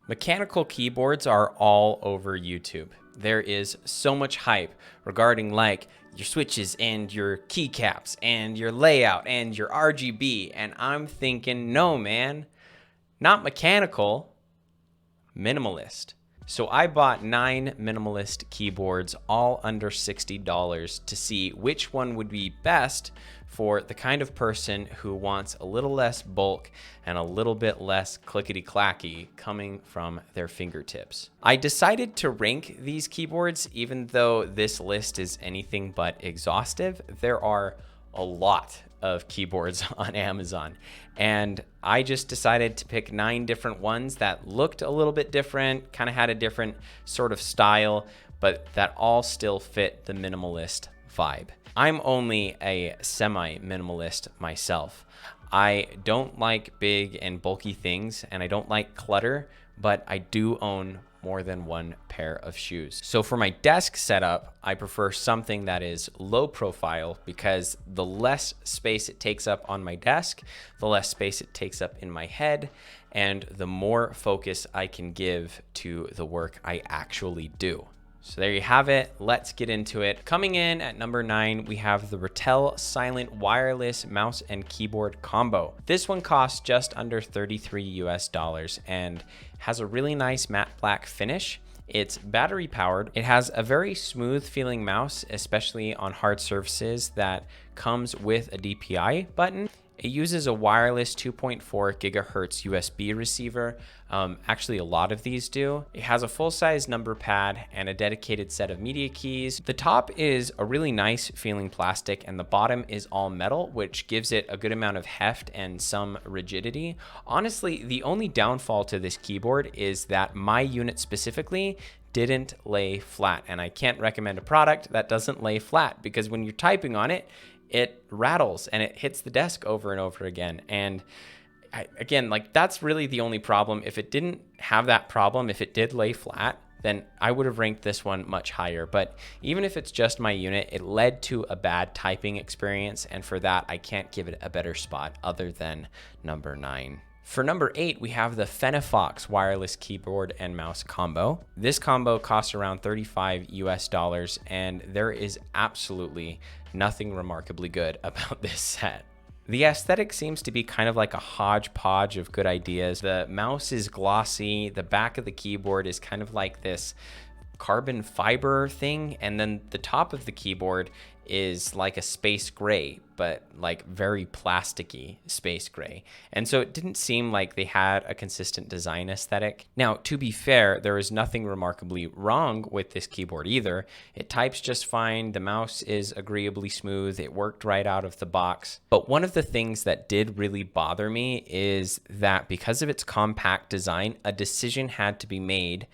Mechanical keyboards are all over YouTube. There is so much hype regarding like your switches and your keycaps and your layout and your RGB. And I'm thinking, no, man, not mechanical, minimalist. So I bought 9 minimalist keyboards, all under $60, to see which one would be best for the kind of person who wants a little less bulk and a little bit less clickety-clacky coming from their fingertips. I decided to rank these keyboards, even though this list is anything but exhaustive. There are a lot of keyboards on Amazon, and I just decided to pick 9 different ones that looked a little bit different, kind of had a different sort of style, but that all still fit the minimalist vibe. I'm only a semi-minimalist myself. I don't like big and bulky things, and I don't like clutter, but I do own more than one pair of shoes. So for my desk setup, I prefer something that is low profile, because the less space it takes up on my desk, the less space it takes up in my head, and the more focus I can give to the work I actually do. So there you have it. Let's get into it. Coming in at number 9, we have the RATEL Silent Wireless Mouse and Keyboard Combo. This one costs just under $33 and has a really nice matte black finish. It's battery powered. It has a very smooth feeling mouse, especially on hard surfaces, that comes with a DPI button. It uses a wireless 2.4 gigahertz USB receiver. Actually, a lot of these do. It has a full-size number pad and a dedicated set of media keys. The top is a really nice feeling plastic, and the bottom is all metal, which gives it a good amount of heft and some rigidity. Honestly, the only downfall to this keyboard is that my unit specifically didn't lay flat, and I can't recommend a product that doesn't lay flat, because when you're typing on it, it rattles and it hits the desk over and over again. And again, like, that's really the only problem. If it didn't have that problem, if it did lay flat, then I would have ranked this one much higher. But even if it's just my unit, it led to a bad typing experience, and for that, I can't give it a better spot other than number 9. For number 8, we have the FENIFOX wireless keyboard and mouse combo. This combo costs around $35, and there is absolutely nothing remarkably good about this set. The aesthetic seems to be kind of like a hodgepodge of good ideas. The mouse is glossy, the back of the keyboard is kind of like this carbon fiber thing, and then the top of the keyboard is like a space gray, but like very plasticky space gray. And so it didn't seem like they had a consistent design aesthetic. Now, to be fair, there is nothing remarkably wrong with this keyboard either. It types just fine. The mouse is agreeably smooth. It worked right out of the box. But one of the things that did really bother me is that because of its compact design, a decision had to be made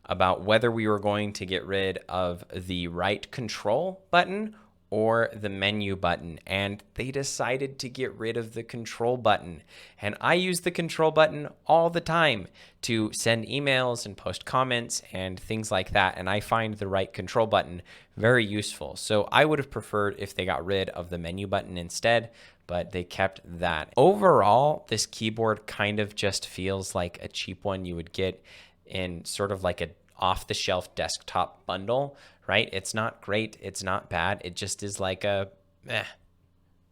about whether we were going to get rid of the right control button or the menu button, and they decided to get rid of the control button. And I use the control button all the time to send emails and post comments and things like that, and I find the right control button very useful. So I would have preferred if they got rid of the menu button instead, but they kept that. Overall, this keyboard kind of just feels like a cheap one you would get in sort of like a off-the-shelf desktop bundle, right? It's not great, it's not bad, it just is like a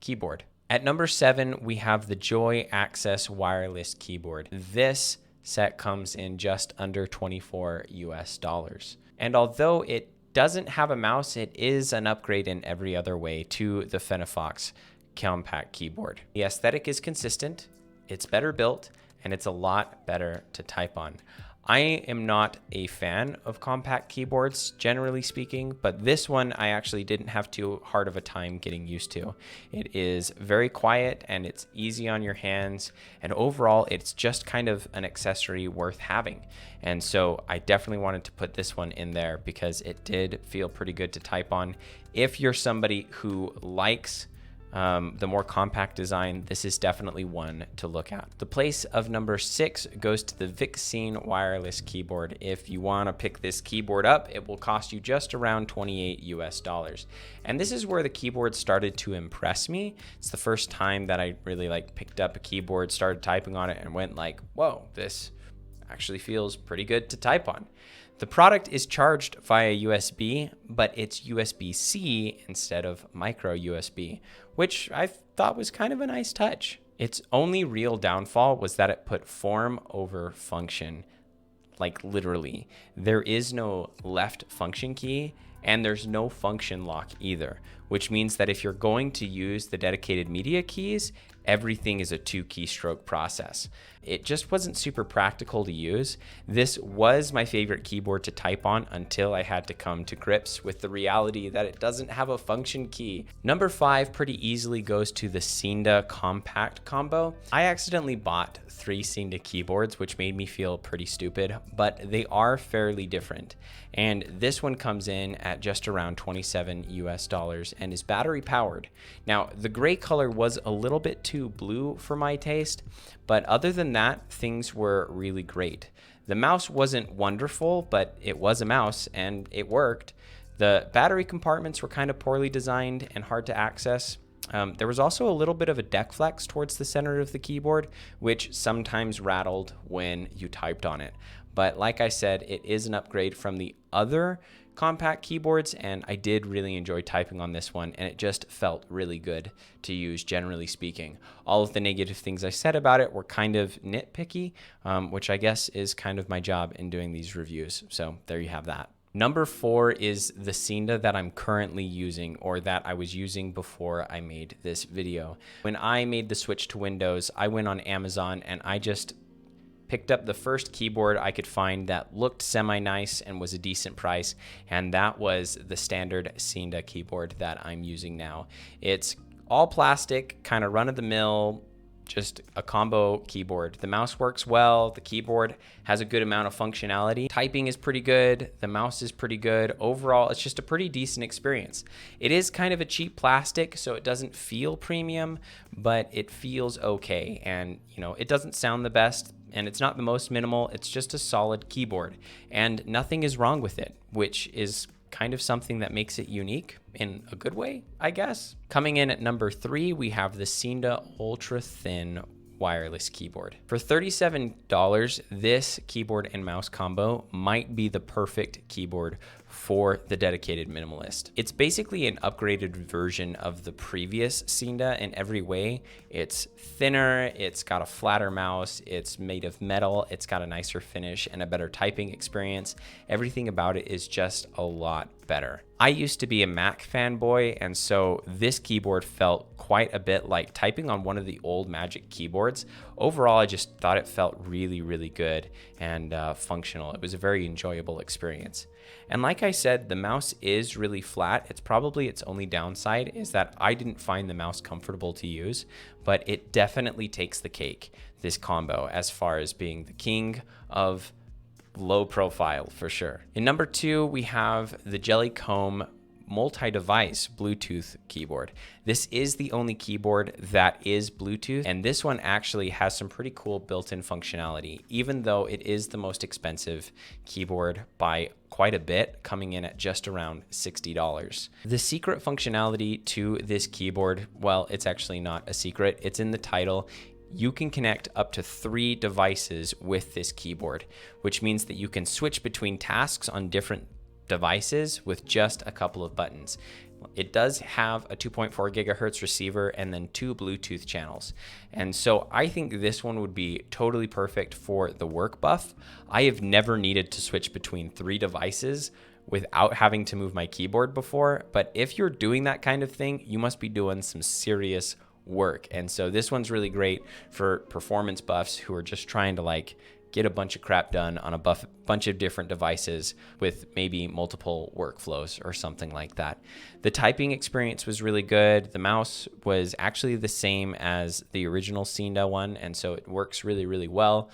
keyboard. At number 7, we have the Joy Access wireless keyboard. This set comes in just under $24. And although it doesn't have a mouse, it is an upgrade in every other way to the FENIFOX compact keyboard. The aesthetic is consistent, it's better built, and it's a lot better to type on. I am not a fan of compact keyboards, generally speaking, but this one I actually didn't have too hard of a time getting used to. It is very quiet and it's easy on your hands, and overall it's just kind of an accessory worth having. And so I definitely wanted to put this one in there because it did feel pretty good to type on. If you're somebody who likes the more compact design, this is definitely one to look at. The place of number 6 goes to the VICTSING wireless keyboard. If you want to pick this keyboard up, it will cost you just around $28. And this is where the keyboard started to impress me. It's the first time that I really picked up a keyboard, started typing on it, and went like, whoa, this actually feels pretty good to type on. The product is charged via USB, but it's USB-C instead of micro USB, which I thought was kind of a nice touch. Its only real downfall was that it put form over function. Like literally, there is no left function key and there's no function lock either, which means that if you're going to use the dedicated media keys, everything is a 2-keystroke process. It just wasn't super practical to use. This was my favorite keyboard to type on until I had to come to grips with the reality that it doesn't have a function key. Number 5 pretty easily goes to the SEENDA compact combo. I accidentally bought 3 SEENDA keyboards, which made me feel pretty stupid, but they are fairly different. And this one comes in at just around $27 US and is battery powered. Now, the gray color was a little bit too blue for my taste, but other than that, things were really great. The mouse wasn't wonderful, but it was a mouse and it worked. The battery compartments were kind of poorly designed and hard to access. There was also a little bit of a deck flex towards the center of the keyboard, which sometimes rattled when you typed on it. But like I said, it is an upgrade from the other compact keyboards, and I did really enjoy typing on this one, and it just felt really good to use, generally speaking. All of the negative things I said about it were kind of nitpicky, which I guess is kind of my job in doing these reviews. So there you have that. Number 4 is the SEENDA that I'm currently using, or that I was using before I made this video. When I made the switch to Windows, I went on Amazon and I just picked up the first keyboard I could find that looked semi-nice and was a decent price, and that was the standard SEENDA keyboard that I'm using now. It's all plastic, kind of run-of-the-mill, just a combo keyboard. The mouse works well, the keyboard has a good amount of functionality, typing is pretty good, the mouse is pretty good. Overall, it's just a pretty decent experience. It is kind of a cheap plastic, so it doesn't feel premium, but it feels okay, and you know, it doesn't sound the best, and it's not the most minimal. It's just a solid keyboard, and nothing is wrong with it, which is kind of something that makes it unique in a good way, I guess. Coming in at number 3, we have the SEENDA Ultra Thin wireless keyboard. For $37, this keyboard and mouse combo might be the perfect keyboard for the dedicated minimalist. It's basically an upgraded version of the previous SEENDA in every way. It's thinner, it's got a flatter mouse, it's made of metal, it's got a nicer finish and a better typing experience. Everything about it is just a lot better. I used to be a Mac fanboy, and so this keyboard felt quite a bit like typing on one of the old Magic keyboards. Overall, I just thought it felt really, really good and functional. It was a very enjoyable experience. And like I said, the mouse is really flat. It's probably its only downside is that I didn't find the mouse comfortable to use, but it definitely takes the cake, this combo, as far as being the king of low profile for sure. In number 2, we have the Jellycomb multi-device Bluetooth keyboard. This is the only keyboard that is Bluetooth, and this one actually has some pretty cool built-in functionality, even though it is the most expensive keyboard by quite a bit, coming in at just around $60. The secret functionality to this keyboard, well, it's actually not a secret, it's in the title. You can connect up to 3 devices with this keyboard, which means that you can switch between tasks on different devices with just a couple of buttons. It does have a 2.4 gigahertz receiver and then 2 Bluetooth channels. And so I think this one would be totally perfect for the work buff. I have never needed to switch between 3 devices without having to move my keyboard before. But if you're doing that kind of thing, you must be doing some serious work. And so this one's really great for performance buffs who are just trying to like get a bunch of crap done on a bunch of different devices with maybe multiple workflows or something like that. The typing experience was really good. The mouse was actually the same as the original SEENDA one, and so it works really, really well.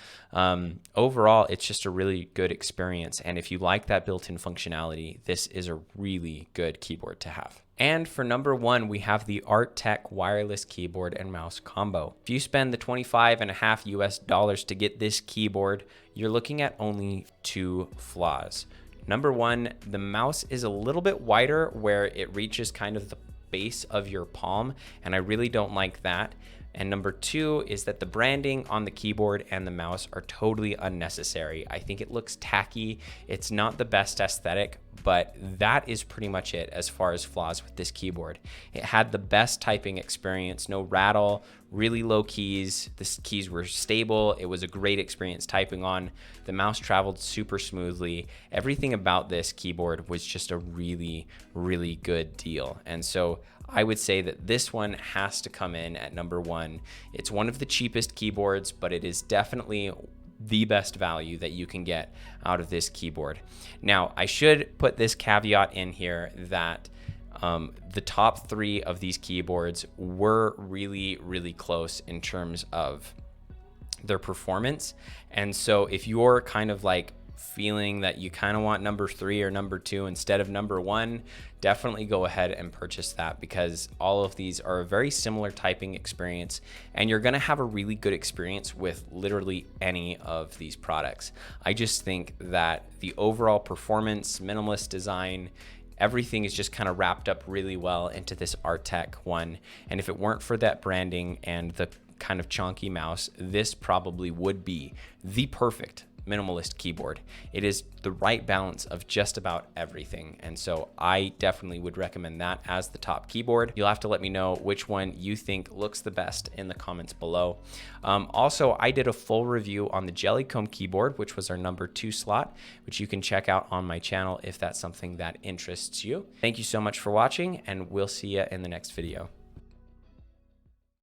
Overall, it's just a really good experience, and if you like that built-in functionality, this is a really good keyboard to have. And for number 1, we have the ARTECK wireless keyboard and mouse combo. If you spend the $25.50 US to get this keyboard, you're looking at only 2 flaws. Number 1, the mouse is a little bit wider where it reaches kind of the base of your palm, and I really don't like that. And number 2 is that the branding on the keyboard and the mouse are totally unnecessary. I think it looks tacky. It's not the best aesthetic, but that is pretty much it as far as flaws with this keyboard. It had the best typing experience, no rattle, really low keys. The keys were stable. It was a great experience typing on. The mouse traveled super smoothly. Everything about this keyboard was just a really, really good deal. And so I would say that this one has to come in at number 1. It's one of the cheapest keyboards, but it is definitely the best value that you can get out of this keyboard. Now, I should put this caveat in here that the top 3 of these keyboards were really, really close in terms of their performance. And so if you're kind of like feeling that you kind of want number 3 or number 2 instead of number 1, definitely go ahead and purchase that, because all of these are a very similar typing experience and you're going to have a really good experience with literally any of these products. I just think that the overall performance, minimalist design, everything is just kind of wrapped up really well into this ARTECK one. And if it weren't for that branding and the kind of chunky mouse, this probably would be the perfect minimalist keyboard. It is the right balance of just about everything. And so I definitely would recommend that as the top keyboard. You'll have to let me know which one you think looks the best in the comments below. Also, I did a full review on the Jellycomb keyboard, which was our number 2 slot, which you can check out on my channel if that's something that interests you. Thank you so much for watching, and we'll see you in the next video.